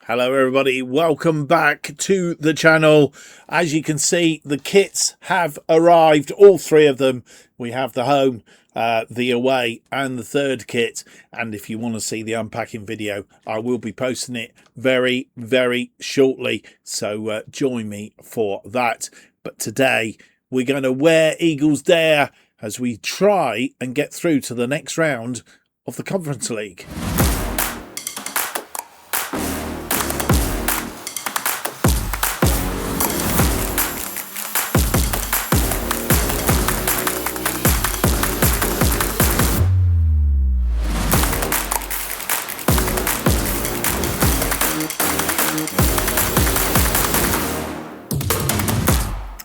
Hello everybody, welcome back to the channel. As you can see, the kits have arrived, all three of them. We have the home, the away and the third kit, and if you want to see the unpacking video, I will be posting it very shortly, so join me for that. But today we're going to wear Eagles Dare as we try and get through to the next round of the Conference League.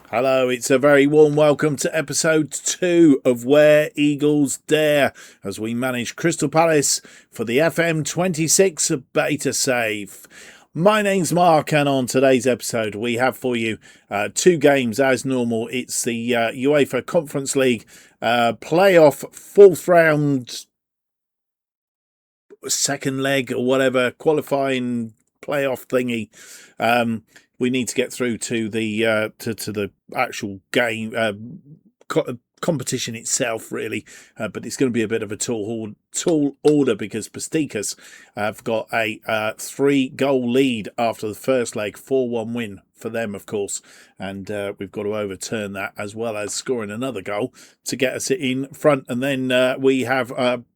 Hello, it's a very warm welcome to episode 2 of Where Eagles Dare as we manage Crystal Palace for the FM26 Beta Save. My name's Mark, and on today's episode we have for you two games as normal. It's the UEFA Conference League playoff fourth round, second leg or whatever, qualifying playoff thingy. We need to get through to the to the actual game competition itself, really, but it's going to be a bit of a tall order because Bestikas have got a 3-goal lead after the first leg, 4-1 win for them, of course, and we've got to overturn that as well as scoring another goal to get us in front. And then we have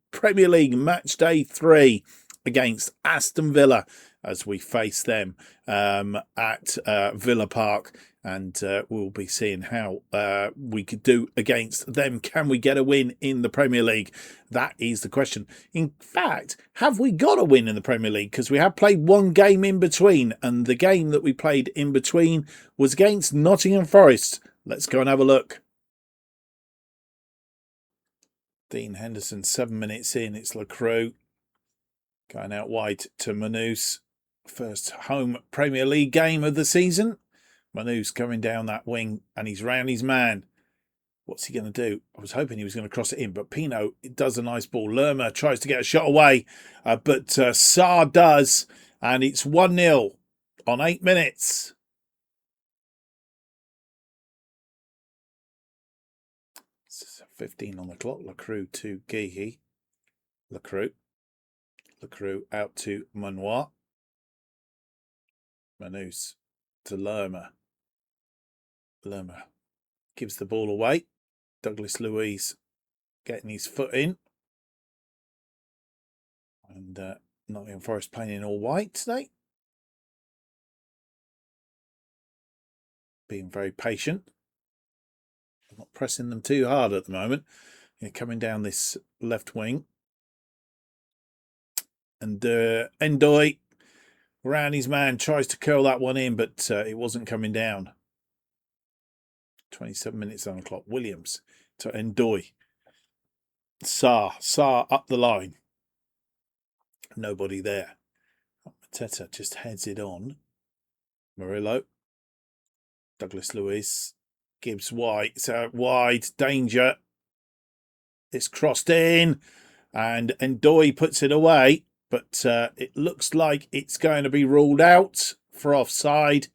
Premier League match day 3 against Aston Villa as we face them at Villa Park, and we'll be seeing how we could do against them. Can we get a win in the Premier League? That is the question. In fact, have we got a win in the Premier League? Because we have played one game in between, and the game that we played in between was against Nottingham Forest. Let's go and have a look. Dean Henderson, 7 minutes in. It's Lacroix going out wide to Manus. First home Premier League game of the season. Manus coming down that wing and he's round his man. What's he going to do? I was hoping he was going to cross it in, but Pino, it does a nice ball. Lerma tries to get a shot away, but Sarr does, and it's 1-0 on 8 minutes. It's 15 on the clock. Lacroix to Gehi. Lacroix out to Manoir. Manus to Lerma. Lerma gives the ball away. Douglas Luiz getting his foot in. And Nottingham Forest playing in all white today. Being very patient. I'm not pressing them too hard at the moment. They're coming down this left wing. And Endoy, around his man, tries to curl that one in, but it wasn't coming down. 27 minutes on the clock. Williams to Endoy. Sarr up the line. Nobody there. Mateta just heads it on. Murillo. Douglas Luiz. Gibbs wide. So wide. Danger. It's crossed in. And Endoy puts it away. But it looks like it's going to be ruled out for offside.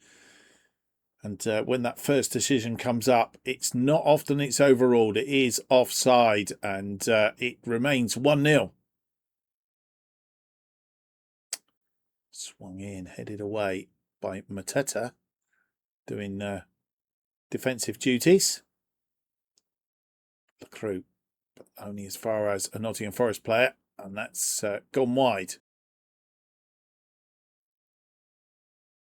And when that first decision comes up, it's not often it's overruled. It is offside, and it remains 1-0. Swung in, headed away by Mateta, doing defensive duties. Lacroix, but only as far as a Nottingham Forest player. And that's gone wide.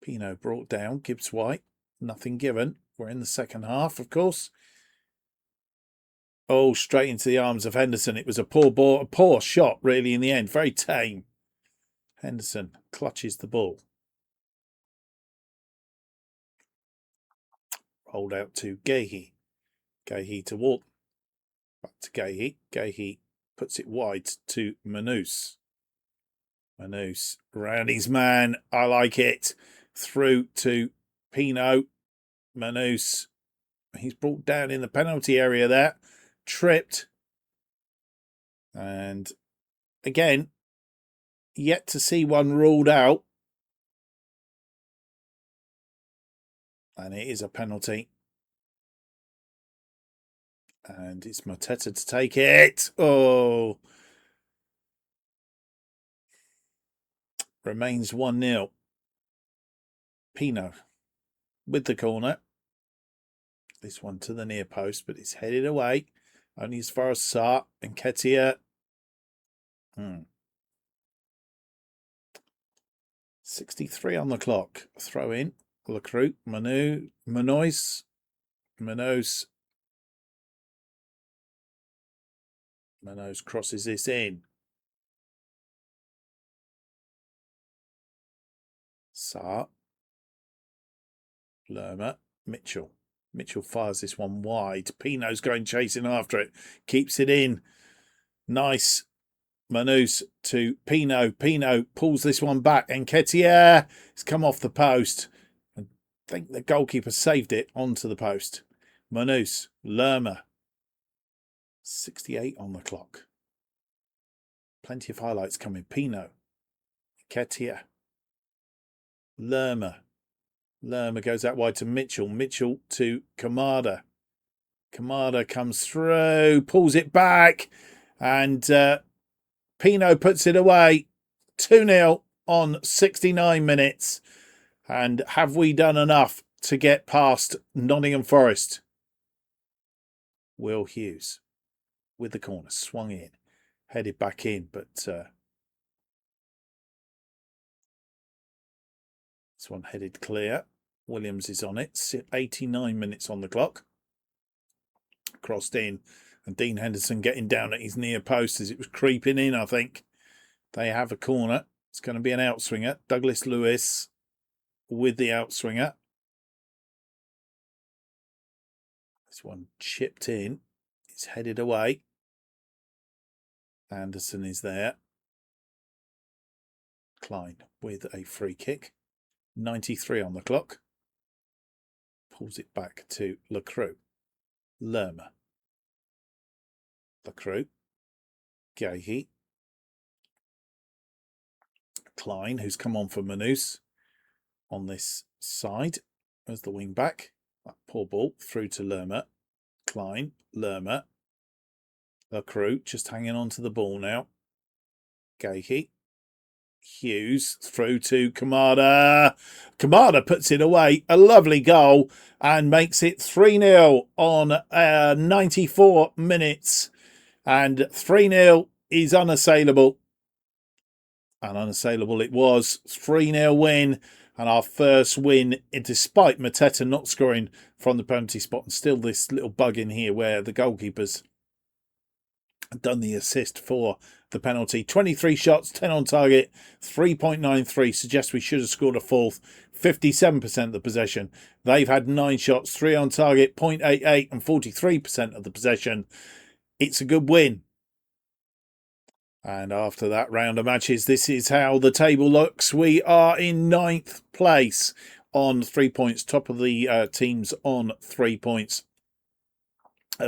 Pino brought down. Gibbs White. Nothing given. We're in the second half, of course. Oh, straight into the arms of Henderson. It was a poor shot, really, in the end. Very tame. Henderson clutches the ball. Rolled out to Gehi. Gehi to Walton. Back to Gehi. Gehi puts it wide to Manus. Manus round his man. I like it. Through to Pino. Manus. He's brought down in the penalty area there. Tripped. And again, yet to see one ruled out. And it is a penalty. And it's Mateta to take it. Oh. Remains 1-0. Pino with the corner. This one to the near post, but it's headed away. Only as far as Sarr and Ketia. 63 on the clock. Throw in. Lacroix, Manois crosses this in. Sarr. Lerma. Mitchell. Mitchell fires this one wide. Pino's going chasing after it. Keeps it in. Nice. Manus to Pino. Pino pulls this one back. And Ketia. It's come off the post. I think the goalkeeper saved it onto the post. Manus. Lerma. 68 on the clock. Plenty of highlights coming. Pino. Ketia. Lerma. Lerma goes out wide to Mitchell. Mitchell to Kamada. Kamada comes through, pulls it back, and Pino puts it away. 2-0 on 69 minutes. And have we done enough to get past Nottingham Forest? Will Hughes with the corner, swung in, headed back in, but this one headed clear. Williams is on it. 89 minutes on the clock. Crossed in. And Dean Henderson getting down at his near post as it was creeping in, I think. They have a corner. It's going to be an outswinger. Douglas Lewis with the outswinger. This one chipped in. It's headed away. Anderson is there. Klein with a free kick. 93 on the clock. Pulls it back to Lacroix. Lerma. Lacroix. Gahey. Klein, who's come on for Manus on this side as the wing back. That poor ball through to Lerma. Klein. Lerma. Lacroix just hanging on to the ball now. Gahey. Hughes through to Kamada. Kamada puts it away. A lovely goal and makes it 3-0 on 94 minutes. And 3-0 is unassailable. And unassailable it was. 3-0 win. And our first win, despite Mateta not scoring from the penalty spot. And still this little bug in here where the goalkeeper's done the assist for the penalty. 23 shots, 10 on target, 3.93. Suggests we should have scored a fourth. 57% of the possession. They've had 9 shots, 3 on target, 0.88 and 43% of the possession. It's a good win. And after that round of matches, this is how the table looks. We are in 9th place on 3 points. Top of the teams on 3 points.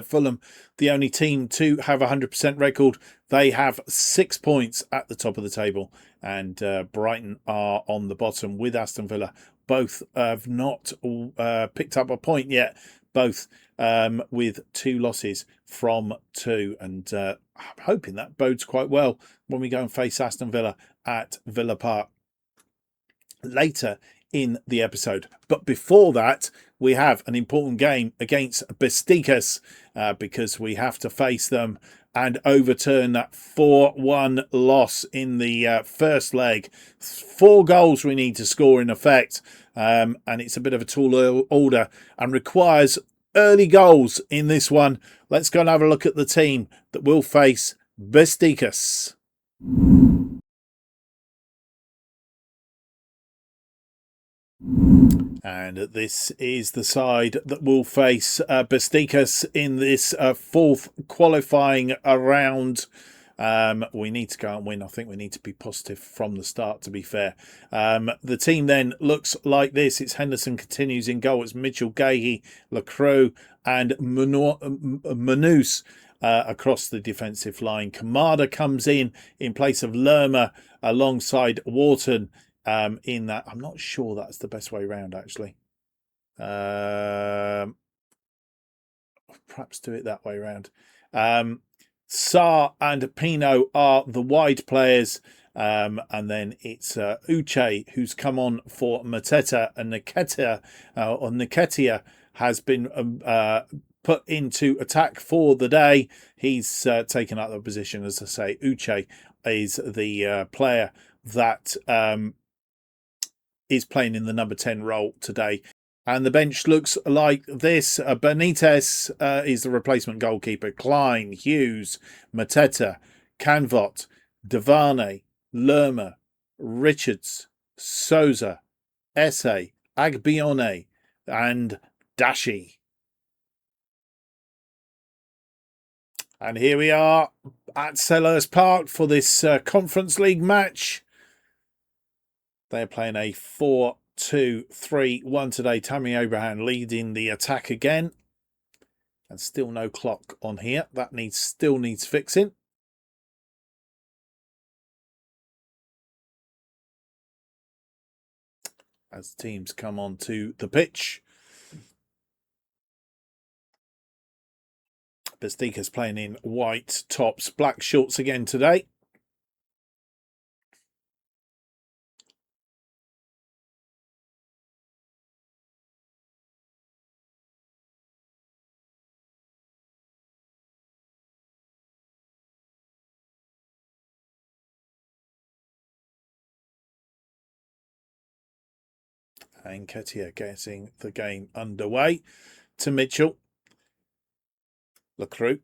Fulham, the only team to have a 100% record. They have 6 points at the top of the table. And Brighton are on the bottom with Aston Villa. Both have not picked up a point yet. Both with 2 losses from 2. And I'm hoping that bodes quite well when we go and face Aston Villa at Villa Park later in the episode. But before that, we have an important game against Bestikas because we have to face them and overturn that 4-1 loss in the first leg. 4 goals we need to score in effect, and it's a bit of a tall order and requires early goals in this one. Let's go and have a look at the team that will face Bestikas. And this is the side that will face Bestikas in this 4th qualifying round. We need to go and win. I think we need to be positive from the start, to be fair. The team then looks like this. It's Henderson continues in goal. It's Mitchell, Gahey, Lacroix and Manus across the defensive line. Kamada comes in place of Lerma alongside Wharton. In that, I'm not sure that's the best way round, actually. Perhaps do it that way around. Sarr and Pino are the wide players. And then it's Uche who's come on for Mateta, and Nketiah has been put into attack for the day. He's taken up the position, as I say. Uche is the player that is playing in the number 10 role today. And the bench looks like this. Benitez is the replacement goalkeeper. Klein, Hughes, Mateta, Canvot, Devane, Lerma, Richards, Souza, Esse, Agbione, and Dashi. And here we are at Selhurst Park for this Conference League match. They're playing a 4-2-3-1 today. Tammy Abraham leading the attack again. And still no clock on here. That still needs fixing. As teams come onto the pitch. Bestikas playing in white tops, black shorts again today. And Nketiah getting the game underway to Mitchell. Lacroix.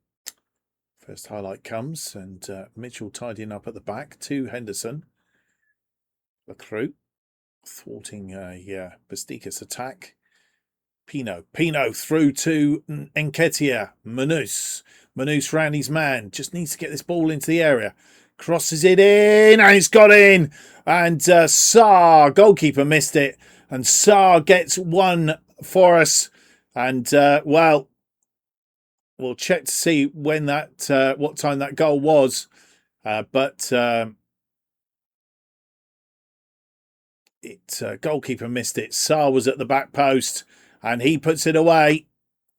First highlight comes, and Mitchell tidying up at the back to Henderson. Lacroix thwarting a Bestikas attack. Pino through to Nketiah. Manus round his man. Just needs to get this ball into the area. Crosses it in, and it's got in. And Sarr, goalkeeper, missed it. And Sarr gets one for us. And, well, we'll check to see when that, what time that goal was. But goalkeeper missed it. Sarr was at the back post, and he puts it away.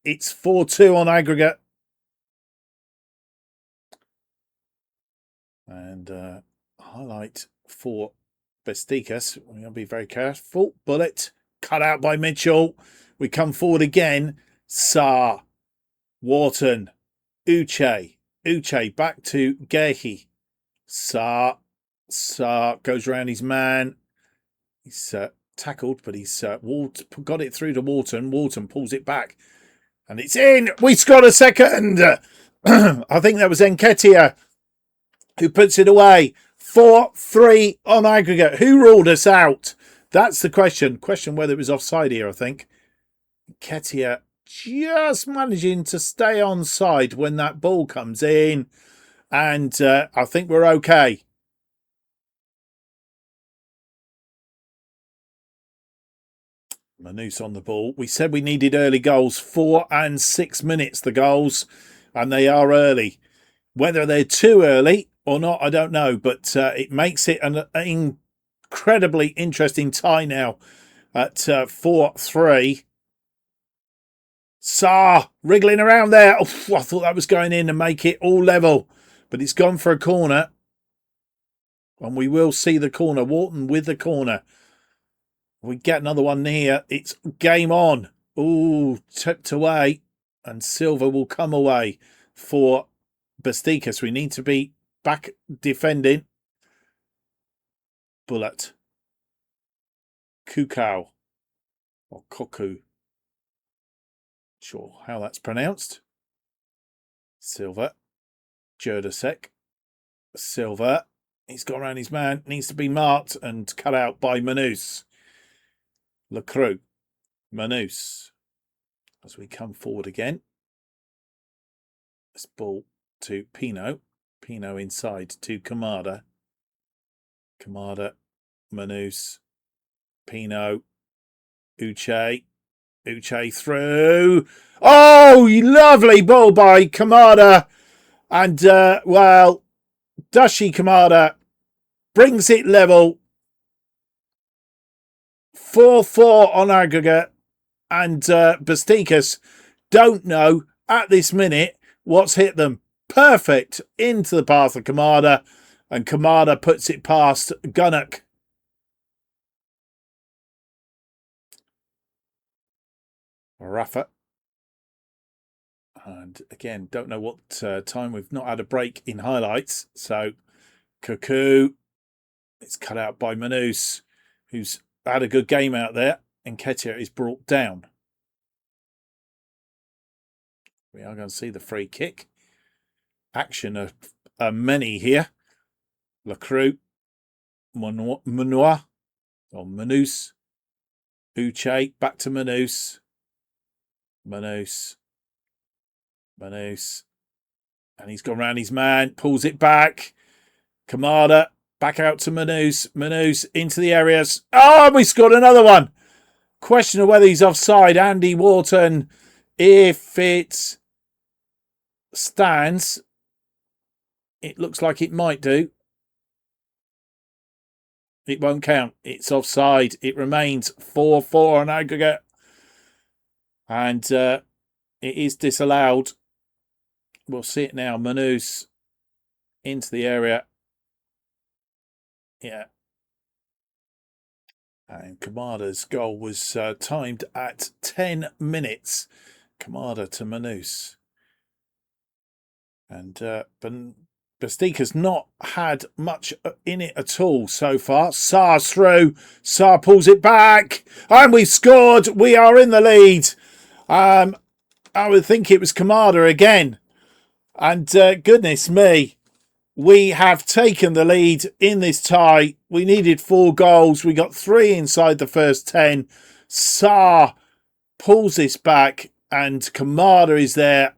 It's 4-2 on aggregate. And highlight for Bestikas. We're going to be very careful. Bullet cut out by Mitchell. We come forward again. Sarr, Wharton, Uche back to Gehi. Sarr goes around his man. He's tackled, but he's got it through to Wharton. Wharton pulls it back, and it's in. We scored a second. I think that was Nketiah who puts it away. 4-3 on aggregate. Who ruled us out? That's the question. Question whether it was offside here, I think. Nketiah just managing to stay onside when that ball comes in. And I think we're okay. Manus on the ball. We said we needed early goals. 4 and 6 minutes, the goals. And they are early. Whether they're too early or not, I don't know. But it makes it an incredibly interesting tie now at 4-3. Sarr wriggling around there. Oh, I thought that was going in and make it all level. But it's gone for a corner. And we will see the corner. Wharton with the corner. We get another one here. It's game on. Ooh, tipped away. And Silva will come away for Bestikas. We need to be back defending. Bullet. Kukau. Or Koku. Sure how that's pronounced. Silva. Jurdasek. Silva. He's got around his man. Needs to be marked and cut out by Manus. Lacroix. Manus. As we come forward again. This ball to Pino. Pino inside to Kamada. Kamada. Manus. Pino. Uche through. Oh, lovely ball by Kamada. And, well, Dashi Kamada brings it level. 4-4 on aggregate. and Bestikas don't know at this minute what's hit them. Perfect into the path of Kamada, and Kamada puts it past Gunnock. Rafa. And again, don't know what time. We've not had a break in highlights. So Cuckoo, it's cut out by Manus, who's had a good game out there, and Ketia is brought down. We are going to see the free kick. Action of many here. Lacroix, Manua, or Manus, Uche, back to Manus. Manus. And he's gone round his man, pulls it back. Kamada, back out to Manus. Manus into the areas. Oh, we scored another one. Question of whether he's offside. Andy Wharton, if it stands, it looks like it might do. It won't count. It's offside. It remains 4-4 on aggregate. And it is disallowed. We'll see it now. Manus into the area. Yeah. And Kamada's goal was timed at 10 minutes. Kamada to Manus. And Bestikas not had much in it at all so far. Sar's through. Sar pulls it back. And we've scored. We are in the lead. I would think it was Kamada again. And goodness me, we have taken the lead in this tie. We needed 4 goals. We got 3 inside the first 10. Sar pulls this back and Kamada is there,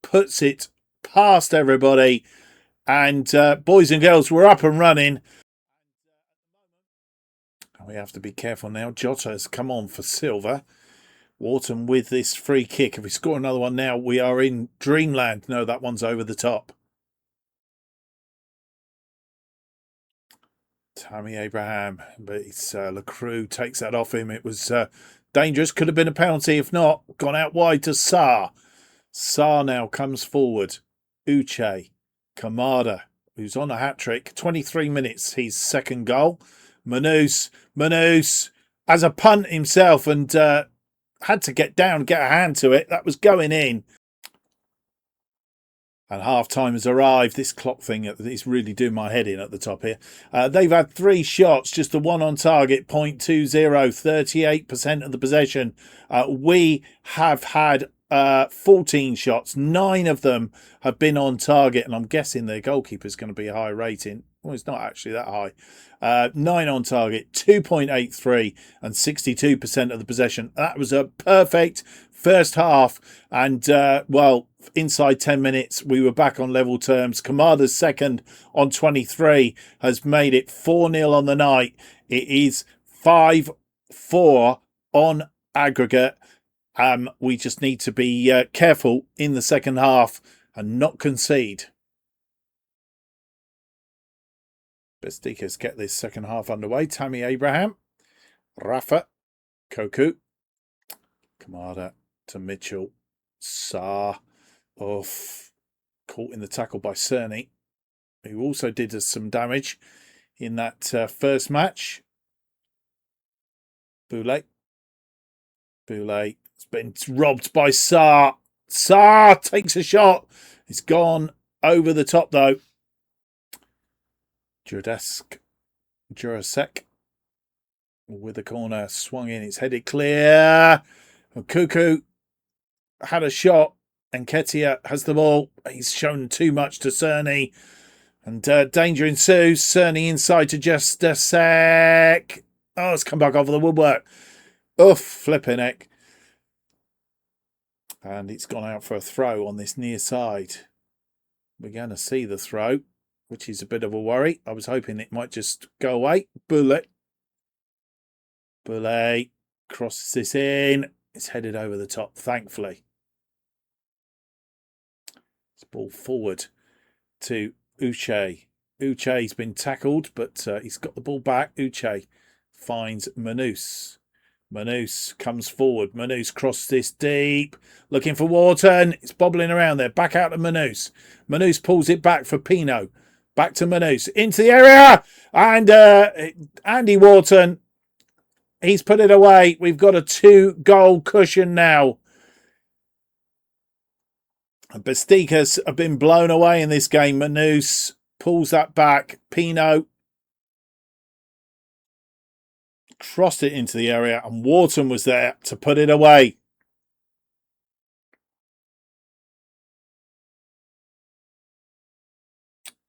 puts it past everybody. And boys and girls, we're up and running. We have to be careful now. Jota has come on for Silva. Wharton with this free kick. If we score another one now, we are in dreamland. No, that one's over the top. Tammy Abraham, but it's Lacroix takes that off him. It was dangerous. Could have been a penalty. If not, gone out wide to Sar. Sar now comes forward. Uche. Kamada, who's on a hat-trick. 23 minutes, his second goal. Manus as a punt himself and had to get down, get a hand to it. That was going in. And half-time has arrived. This clock thing is really doing my head in at the top here. They've had 3 shots, just the one on target, 0.20, 38% of the possession. We have had 14 shots. 9 of them have been on target, and I'm guessing their goalkeeper's going to be a high rating. Well, it's not actually that high. 9 on target, 2.83 and 62% of the possession. That was a perfect first half. And, well, inside 10 minutes, we were back on level terms. Kamada's second on 23 has made it 4-0 on the night. It is 5-4 on aggregate. We just need to be careful in the second half and not concede. Bestikas get this second half underway. Tammy Abraham, Rafa, Koku, Kamada to Mitchell, Sar, off, caught in the tackle by Cerny, who also did us some damage in that first match. Boulay. It's been robbed by Sar. Sar takes a shot. It's gone over the top though. Jurasek with the corner swung in. It's headed clear. Cuckoo had a shot and Ketia has the ball. He's shown too much to Cerny. And danger ensues. Cerny inside to just a sec. Oh, it's come back over the woodwork. Oof, flipping heck. And it's gone out for a throw on this near side. We're going to see the throw, which is a bit of a worry. I was hoping it might just go away. Bullet crosses this in. It's headed over the top, thankfully. It's ball forward to Uche. Uche's been tackled, but he's got the ball back. Uche finds Manus. Manus comes forward. Manus crosses this deep. Looking for Wharton. It's bobbling around there. Back out to Manus. Manus pulls it back for Pino. Back to Manus. Into the area. And Andy Wharton. He's put it away. We've got a 2-goal cushion now. Bestikas have been blown away in this game. Manus pulls that back. Pino crossed it into the area and Wharton was there to put it away.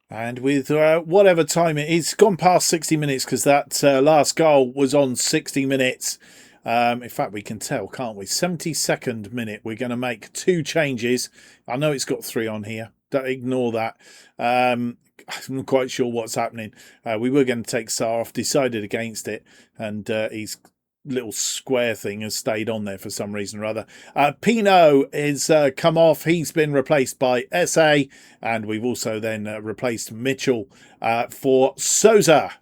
And with whatever time it is, gone past 60 minutes because that last goal was on 60 minutes. In fact, we can tell, can't we? 72nd minute, we're going to make 2 changes. I know it's got 3 on here. Don't ignore that. I'm not quite sure what's happening. We were going to take Sarr off, decided against it, and his little square thing has stayed on there for some reason or other. Pino is come off. He's been replaced by SA, and we've also then replaced Mitchell for Souza.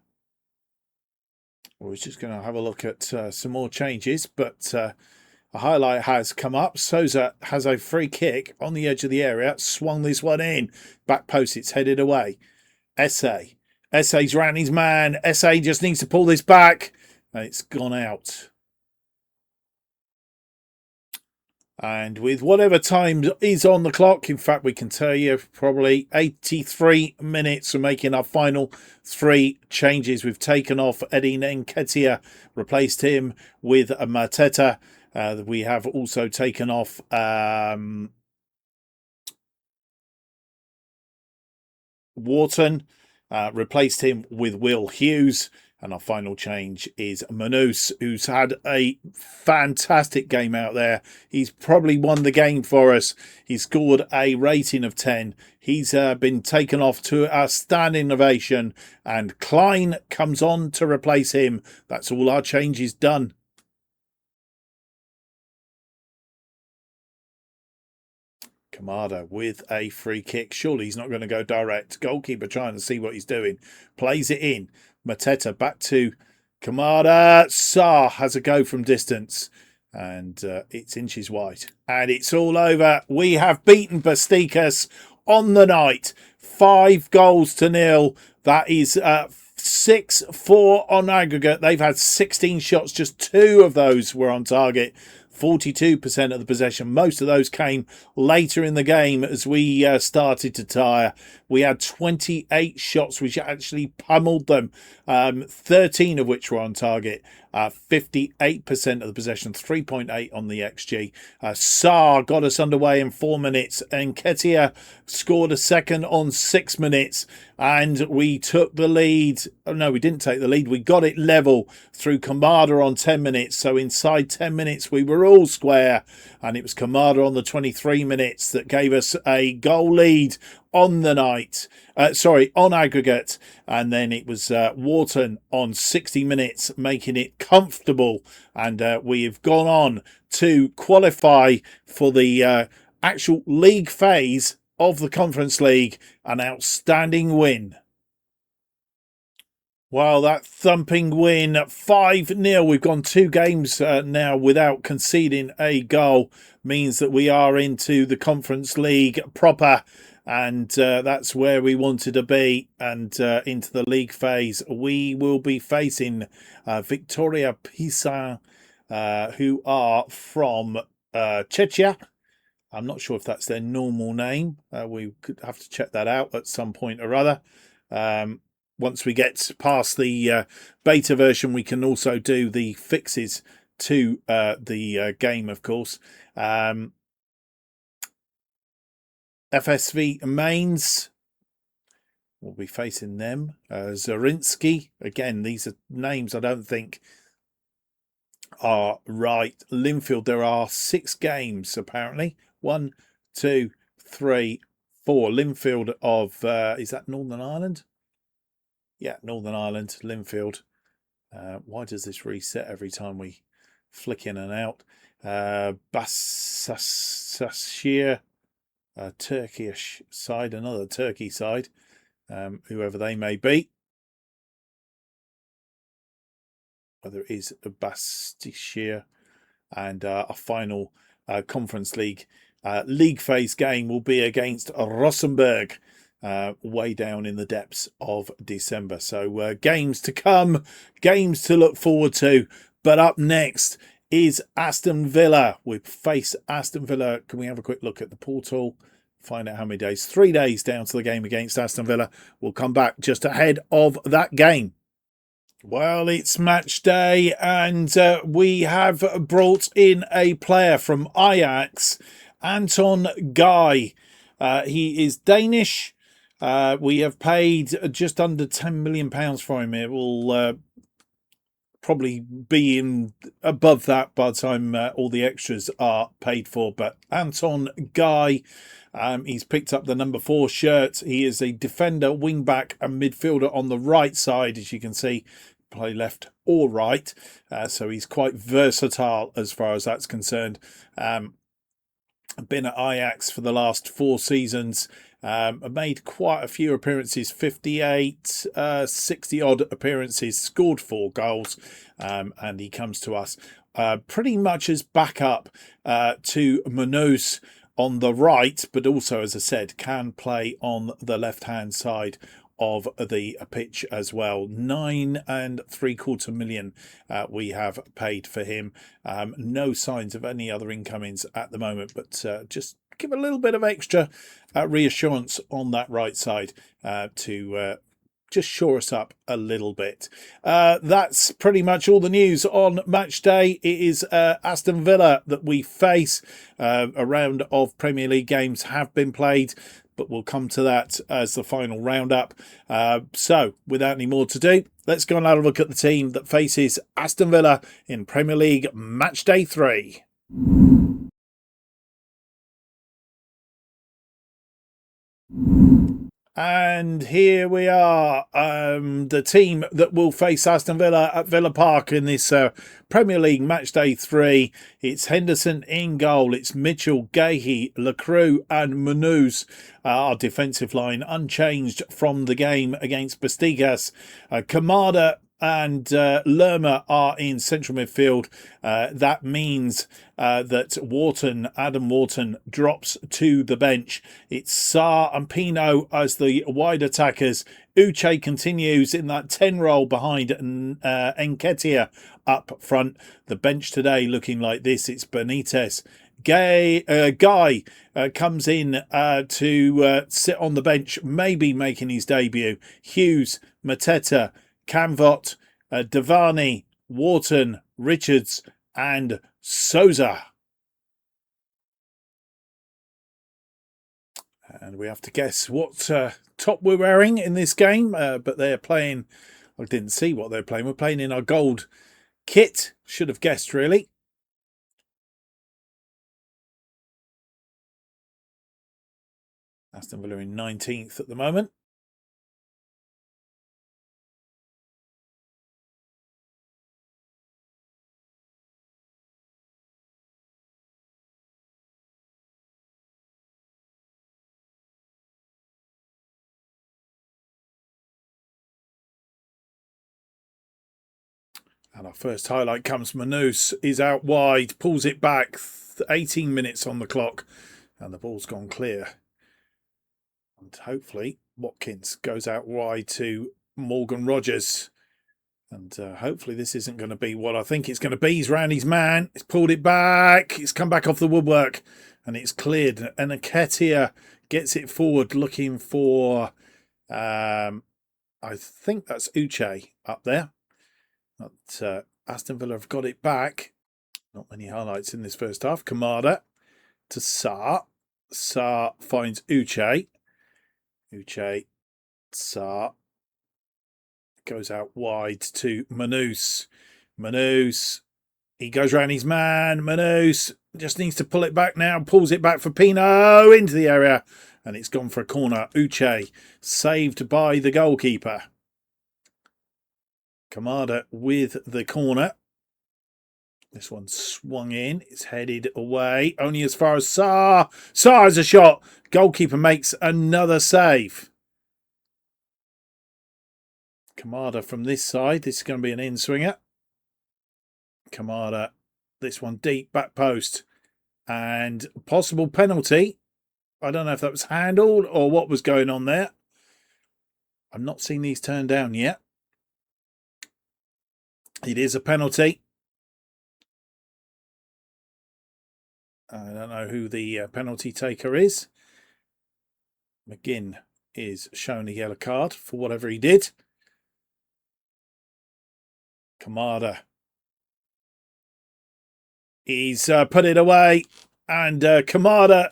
We're just going to have a look at some more changes, but a highlight has come up. Souza has a free kick on the edge of the area, swung this one in. Back post, it's headed away. SA's ran his man. SA just needs to pull this back. And it's gone out. And with whatever time is on the clock, in fact, we can tell you probably 83 minutes for making our final 3 changes. We've taken off Eddie Nketiah, replaced him with a Mateta. We have also taken off Wharton, replaced him with Will Hughes. And our final change is Manus, who's had a fantastic game out there. He's probably won the game for us. He scored a rating of 10. He's been taken off to a standing ovation. And Klein comes on to replace him. That's all our changes done. Kamada with a free kick. Surely he's not going to go direct. Goalkeeper trying to see what he's doing. Plays it in. Mateta back to Kamada. Sarr has a go from distance. And it's inches wide. And it's all over. We have beaten Bestikas on the night. 5-0. That is 6-4 on aggregate. They've had 16 shots. Just 2 of those were on target. 42% of the possession. Most of those came later in the game as we started to tire. We had 28 shots which actually pummeled them, 13 of which were on target. 58% of the possession, 3.8 on the XG. Sarr got us underway in 4 minutes, and Nketiah scored a second on 6 minutes, and we took the lead. Oh, no, we didn't take the lead. We got it level through Kamada on 10 minutes. So inside 10 minutes, we were all square, and it was Kamada on the 23 minutes that gave us a goal lead on the night, on aggregate, and then it was Wharton on 60 minutes making it comfortable, and we've gone on to qualify for the actual league phase of the Conference League. An outstanding win. Well, that thumping win, 5-0. We've gone 2 games now without conceding a goal, means that we are into the Conference League proper. And that's where we wanted to be, and into the league phase. We will be facing Victoria Pisa, who are from Czechia. I'm not sure if that's their normal name. We could have to check that out at some point or other. Once we get past the beta version, we can also do the fixes to the game, of course. FSV Mains will be facing them. Zorinsky. Again, these are names I don't think are right. Linfield, there are 6 games, apparently. 1, 2, 3, 4. Linfield of, is that Northern Ireland? Yeah, Northern Ireland, Linfield. Why does this reset every time we flick in and out? Basashir. A Turkish side, another Turkey side, whoever they may be. whether it is Bestikas, and our final Conference League league phase game will be against Rosenborg, way down in the depths of December. So games to come, games to look forward to. But up next is Aston Villa. We face Aston Villa. Can we have a quick look at the portal? Find out how many days. 3 days down to the game against Aston Villa. We'll come back just ahead of that game. Well, it's match day, and we have brought in a player from Ajax, Anton Guy. He is Danish. We have paid just under £10 million for him. It will probably be in above that by the time all the extras are paid for. But Anton Guy, he's picked up the number 4 shirt. He is a defender, wing back, and midfielder on the right side, as you can see. Play left or right, so he's quite versatile as far as that's concerned. Been at Ajax for the last 4 seasons. Made quite a few appearances, 58, 60 odd appearances, scored 4 goals, and he comes to us pretty much as backup to Munoz on the right, but also, as I said, can play on the left hand side of the pitch as well. 9.75 million we have paid for him. No signs of any other incomings at the moment, but just give a little bit of extra reassurance on that right side to just shore us up a little bit. That's pretty much all the news on match day. It is Aston Villa that we face. A round of Premier League games have been played, but we'll come to that as the final roundup. So, without any more to do, let's go and have a look at the team that faces Aston Villa in Premier League Match Day 3. And here we are, the team that will face Aston Villa at Villa Park in this Premier League Match Day 3. It's Henderson in goal. It's Mitchell, Gahey, Lacroix and Munoz. Our defensive line unchanged from the game against Bestikas. Kamada and Lerma are in central midfield. That means that Adam Wharton drops to the bench. It's Sarr and Pino as the wide attackers. Uche continues in that 10 role behind Nketiah up front. The bench today looking like this. It's Benitez. Guy comes in to sit on the bench, maybe making his debut. Hughes, Mateta, Camvot, Davani, Wharton, Richards and Souza. And we have to guess what top we're wearing in this game, but they're playing, I didn't see what they're playing. We're playing in our gold kit. Should have guessed, really. Aston Villa in 19th at the moment. And our first highlight comes. Munoz is out wide, pulls it back, 18 minutes on the clock, and the ball's gone clear. And hopefully Watkins goes out wide to Morgan Rogers. And hopefully this isn't going to be what I think it's going to be. He's round his man. He's pulled it back. It's come back off the woodwork and it's cleared. And Nketiah gets it forward looking for, I think that's Uche up there. But Aston Villa have got it back. Not many highlights in this first half. Kamada to Sarr. Sarr finds Uche. Uche, Sarr. Goes out wide to Munoz. Munoz. He goes round his man. Munoz just needs to pull it back now. Pulls it back for Pino into the area. And it's gone for a corner. Uche saved by the goalkeeper. Kamada with the corner. This one swung in. It's headed away. Only as far as Sarr. Sarr has a shot. Goalkeeper makes another save. Kamada from this side. This is going to be an in-swinger. Kamada, this one deep, back post. And possible penalty. I don't know if that was handled or what was going on there. I've not seen these turned down yet. It is a penalty. I don't know who the penalty taker is. McGinn is shown a yellow card for whatever he did. Kamada. He's put it away. And Kamada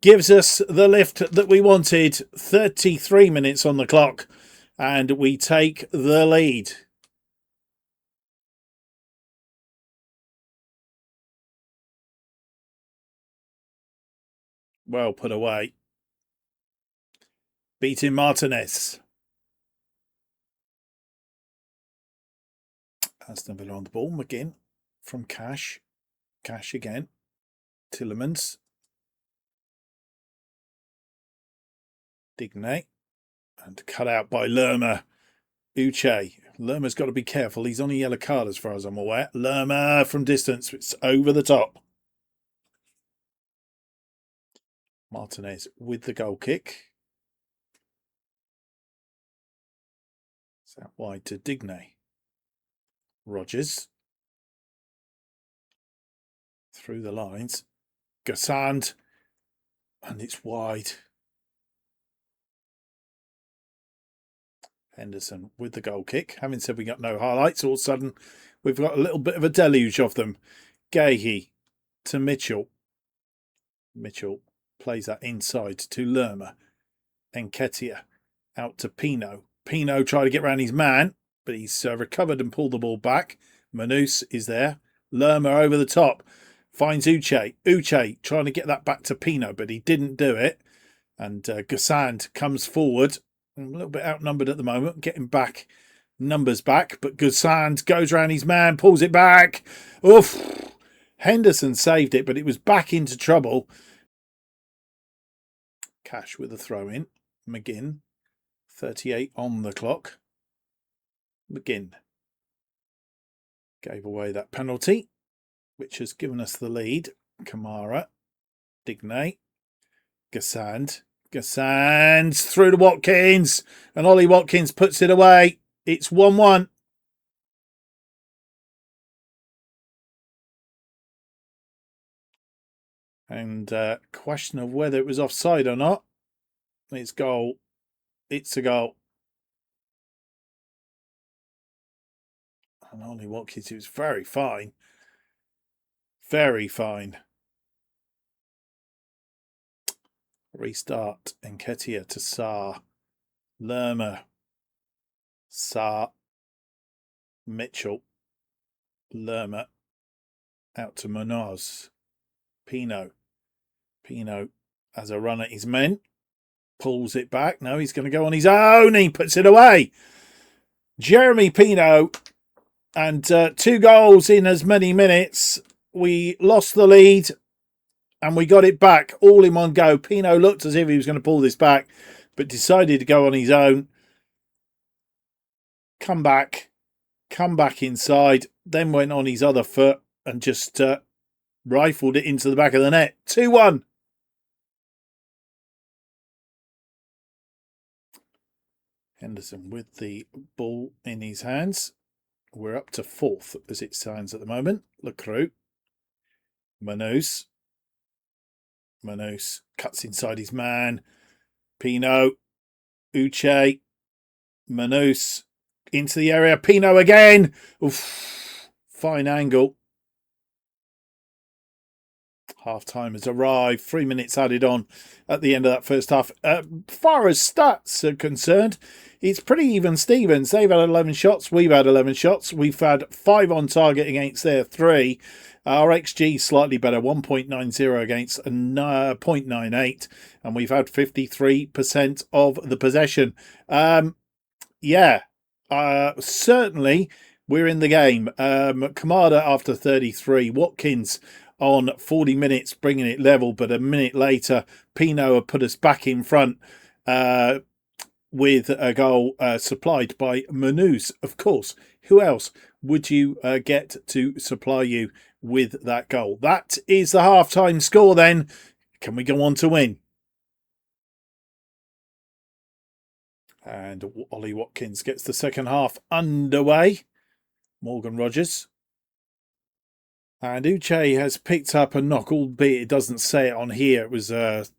gives us the lift that we wanted. 33 minutes on the clock. And we take the lead. Well put away. Beating Martinez. Aston Villa on the ball. McGinn from Cash. Cash again. Tillemans. Digne. And cut out by Lerma. Uche. Lerma's got to be careful. He's on a yellow card as far as I'm aware. Lerma from distance. It's over the top. Martinez with the goal kick. It's out wide to Digne. Rogers. Through the lines. Gassand. And it's wide. Henderson with the goal kick. Having said we got no highlights, all of a sudden we've got a little bit of a deluge of them. Gahey to Mitchell. Mitchell plays that inside to Lerma. Nketiah out to Pino. Pino tried to get around his man, but he's recovered and pulled the ball back. Manus is there. Lerma over the top. Finds Uche. Uche trying to get that back to Pino, but he didn't do it. And Gassand comes forward. A little bit outnumbered at the moment. Getting back. Numbers back. But Gassand goes around his man. Pulls it back. Oof. Henderson saved it, but it was back into trouble. Cash with a throw in. McGinn. 38 on the clock. McGinn. Gave away that penalty, which has given us the lead. Kamara. Digne. Gassand. Gassand's through to Watkins. And Ollie Watkins puts it away. It's 1-1. And question of whether it was offside or not. It's goal. It's a goal. And Ollie Watkins, he was very fine. Very fine. Restart. Nketiah to Sarr. Lerma. Sarr. Mitchell. Lerma. Out to Munoz. Pino. Pino has a run at his men. Pulls it back. No, he's going to go on his own. He puts it away. Jeremy Pino. And 2 goals in as many minutes. We lost the lead. And we got it back all in one go. Pino looked as if he was going to pull this back, but decided to go on his own. Come back inside, then went on his other foot and just rifled it into the back of the net. 2-1. Henderson with the ball in his hands. We're up to 4th as it stands at the moment. Lacroix. Manus cuts inside his man. Pino. Uche. Manus into the area. Pino again. Oof. Fine angle. Half time has arrived. 3 minutes added on at the end of that first half. Far as stats are concerned, it's pretty even Stevens. They've had 11 shots. We've had 11 shots. We've had 5 on target against their 3. Our XG slightly better, 1.90 against 0.98. And we've had 53% of the possession. Certainly we're in the game. Kamada after 33. Watkins on 40 minutes, bringing it level. But a minute later, Pino had put us back in front with a goal supplied by Manus, of course. Who else? would you get to supply you with that goal? That is the half-time score then. Can we go on to win? And Ollie Watkins gets the second half underway. Morgan Rogers. And Uche has picked up a knock, albeit it doesn't say it on here. It was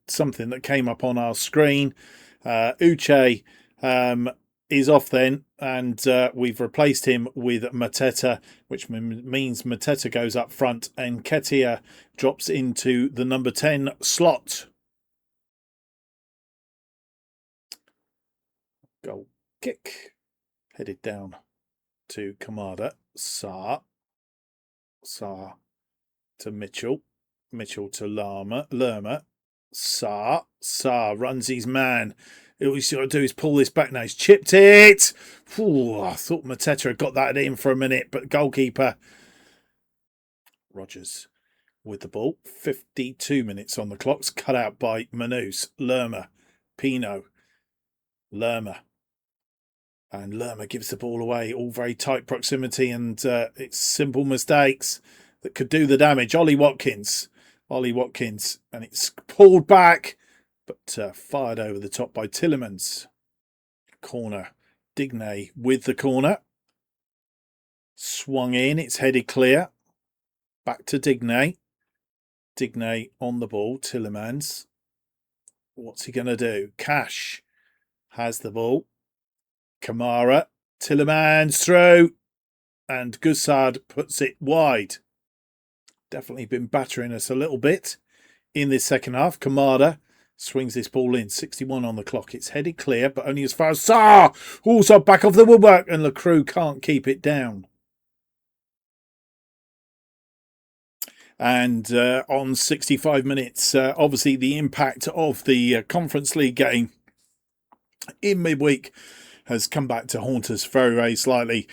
something that came up on our screen. Uche is off then, and we've replaced him with Mateta, which means Mateta goes up front and Ketia drops into the number 10 slot. Goal kick. Headed down to Kamada. Sarr to Mitchell. Mitchell to Lerma. Sarr runs his man. All he's got to do is pull this back now. He's chipped it. Ooh, I thought Mateta had got that in for a minute, but goalkeeper Rogers with the ball. 52 minutes on the clock's cut out by Manus. Lerma. Pino. Lerma. And Lerma gives the ball away. All very tight proximity, and it's simple mistakes that could do the damage. Ollie Watkins, and it's pulled back, but fired over the top by Tillemans. Corner. Digne with the corner. Swung in. It's headed clear. Back to Digne. Digne on the ball. Tillemans. What's he going to do? Cash has the ball. Kamara. Tillemans through. And Gussard puts it wide. Definitely been battering us a little bit in this second half. Kamada swings this ball in. 61 on the clock. It's headed clear, but only as far as Sarr. Also back off the woodwork, and Lacroix can't keep it down. And on 65 minutes, obviously the impact of the Conference League game in midweek has come back to haunt us very, very slightly.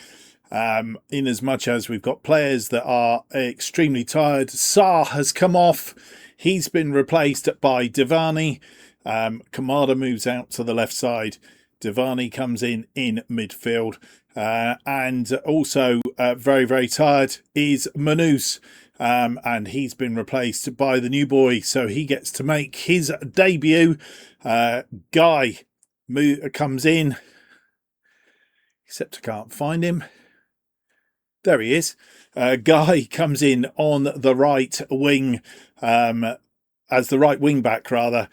In as much as we've got players that are extremely tired. Sarr has come off. He's been replaced by Devani. Kamada moves out to the left side. Devani comes in midfield. And also very, very tired is Manus. And he's been replaced by the new boy. So he gets to make his debut. Guy comes in. Except I can't find him. There he is. Guy comes in on the right wing, as the right wing back, rather,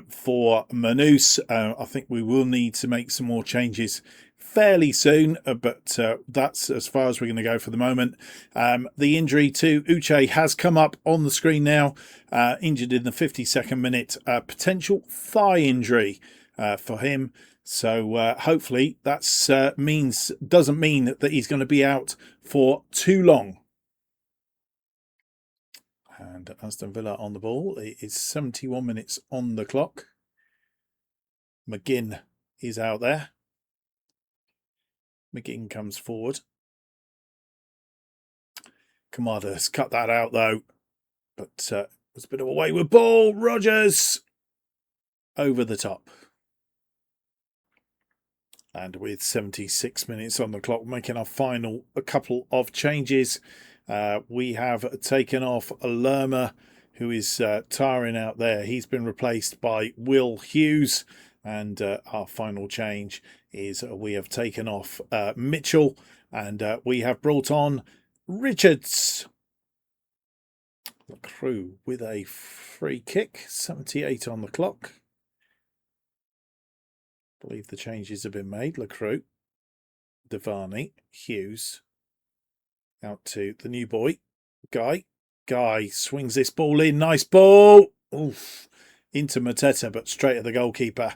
for Manus. I think we will need to make some more changes fairly soon, but that's as far as we're going to go for the moment. The injury to Uche has come up on the screen now. Injured in the 52nd minute. Potential thigh injury for him. So hopefully that doesn't mean that he's going to be out for too long. And Aston Villa on the ball. It is 71 minutes on the clock. McGinn is out there. McGinn comes forward. Kamada has cut that out though. But it was a bit of a wayward ball. Rogers over the top. And with 76 minutes on the clock, making our final couple of changes. We have taken off Lerma, who is tiring out there. He's been replaced by Will Hughes. And our final change is we have taken off Mitchell. And we have brought on Richards. The crew with a free kick. 78 on the clock. I believe the changes have been made. Lacroix, Devani, Hughes, out to the new boy, Guy. Guy swings this ball in. Nice ball. Oof. Into Mateta, but straight at the goalkeeper.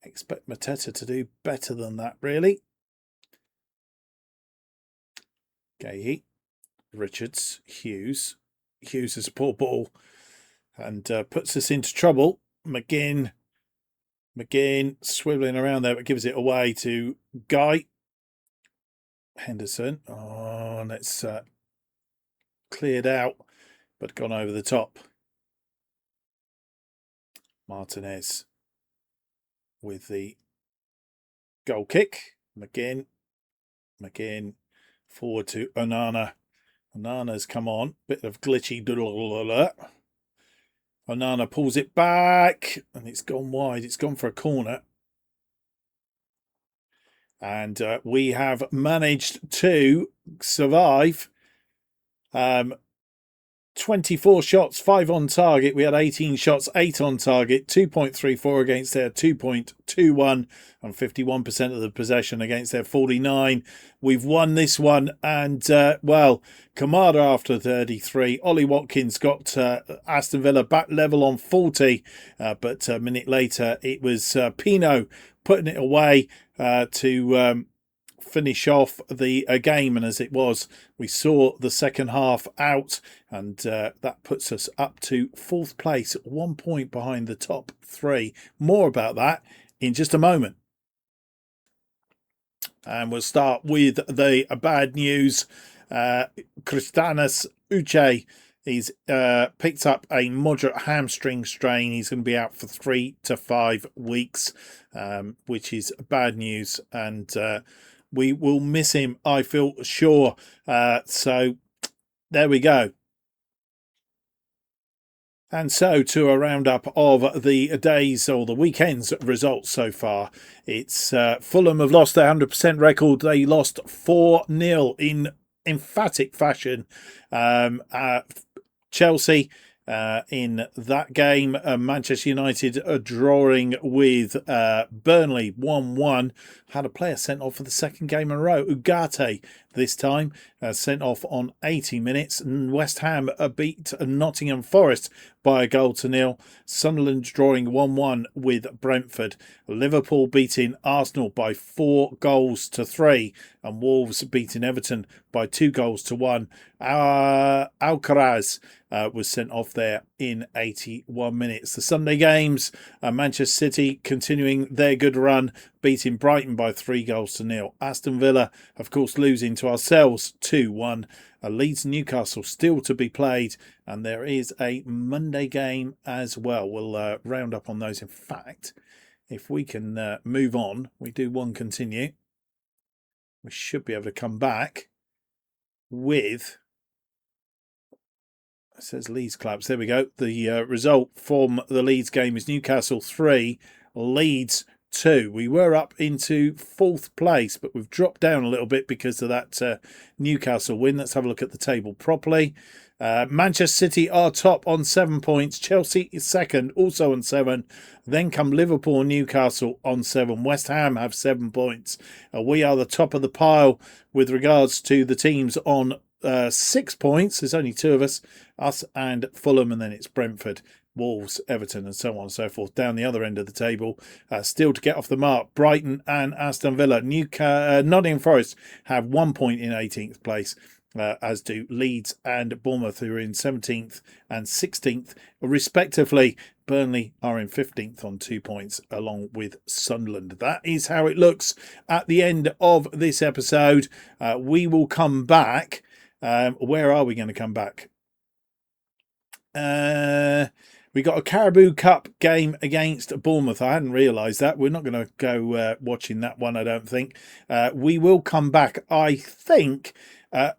Expect Mateta to do better than that, really. Gahey, Richards, Hughes. Hughes is a poor ball and puts us into trouble. McGinn swiveling around there, but gives it away to Guy. Henderson. Oh, and it's cleared out, but gone over the top. Martinez with the goal kick. McGinn McGinn forward to Onana. Onana's come on. Bit of glitchy. Onana pulls it back. And it's gone wide. It's gone for a corner. And we have managed to survive 24 shots, 5 on target. We had 18 shots, 8 on target, 2.34 against their 2.21 and 51% of the possession against their 49. We've won this one, and well, Kamada after 33. Ollie Watkins got Aston Villa back level on 40, but a minute later it was Pino putting it away to finish off the game. And as it was, we saw the second half out, and that puts us up to 4th place, 1 point behind the top 3. More about that in just a moment. And we'll start with the bad news. Kristanas Uche, he's picked up a moderate hamstring strain. He's going to be out for 3 to 5 weeks, which is bad news. And we will miss him, I feel sure. So there we go. And so to a roundup of the days or the weekend's results so far. It's Fulham have lost their 100% record. They lost 4-0 in emphatic fashion. Chelsea in that game. Manchester United drawing with Burnley 1-1. Had a player sent off for the second game in a row. Ugarte this time sent off on 80 minutes. West Ham beat Nottingham Forest by 1-0. Sunderland drawing 1-1 with Brentford. Liverpool beating Arsenal by 4-3. And Wolves beating Everton by 2-1. Alcaraz was sent off there in 81 minutes. The Sunday games, Manchester City continuing their good run, beating Brighton by 3-0. Aston Villa, of course, losing to ourselves 2-1. Leeds Newcastle still to be played, and there is a Monday game as well. We'll round up on those. In fact, if we can move on, we do one continue. We should be able to come back with, it says Leeds Clubs. There we go. The result from the Leeds game is Newcastle 3, Leeds 2. We were up into 4th place, but we've dropped down a little bit because of that Newcastle win. Let's have a look at the table properly. Manchester City are top on 7 points. Chelsea is second, also on 7. Then come Liverpool and Newcastle on 7. West Ham have 7 points. We are the top of the pile with regards to the teams on 6 points. There's only 2 of us and Fulham, and then it's Brentford, Wolves, Everton, and so on and so forth. Down the other end of the table, still to get off the mark, Brighton and Aston Villa. Nottingham Forest have 1 point in 18th place, as do Leeds and Bournemouth, who are in 17th and 16th respectively. Burnley are in 15th on 2 points, along with Sunderland. That is how it looks at the end of this episode. We will come back. Where are we going to come back? We got a Carabao Cup game against Bournemouth. I hadn't realised that. We're not going to go watching that one, I don't think. We will come back, I think,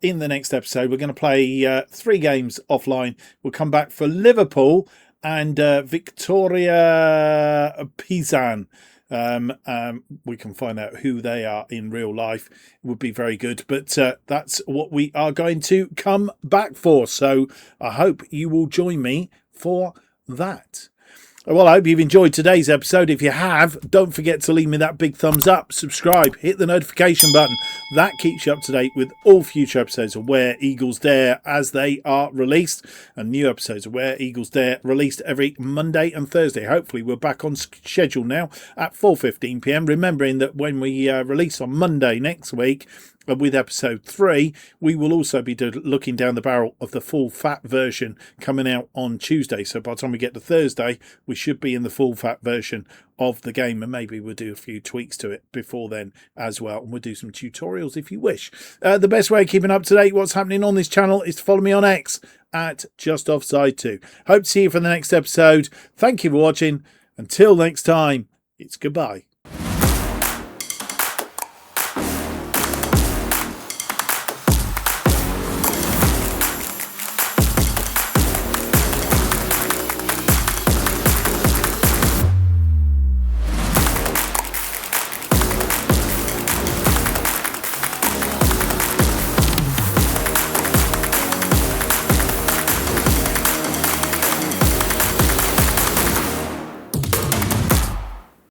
in the next episode. We're going to play 3 games offline. We'll come back for Liverpool and Victoria Pisan. We can find out who they are in real life. It would be very good, but that's what we are going to come back for. So I hope you will join me for that. Well, I hope you've enjoyed today's episode. If you have, don't forget to leave me that big thumbs up, subscribe, hit the notification button. That keeps you up to date with all future episodes of Where Eagles Dare as they are released. And new episodes of Where Eagles Dare released every Monday and Thursday. Hopefully we're back on schedule now at 4:15 p.m. Remembering that when we release on Monday next week, with episode 3, we will also be looking down the barrel of the full fat version coming out on Tuesday. So by the time we get to Thursday, we should be in the full fat version of the game, and maybe we'll do a few tweaks to it before then as well, and we'll do some tutorials if you wish. The best way of keeping up to date what's happening on this channel is to follow me on X at JustOffside2. Hope to see you for the next episode. Thank you for watching. Until next time, it's goodbye.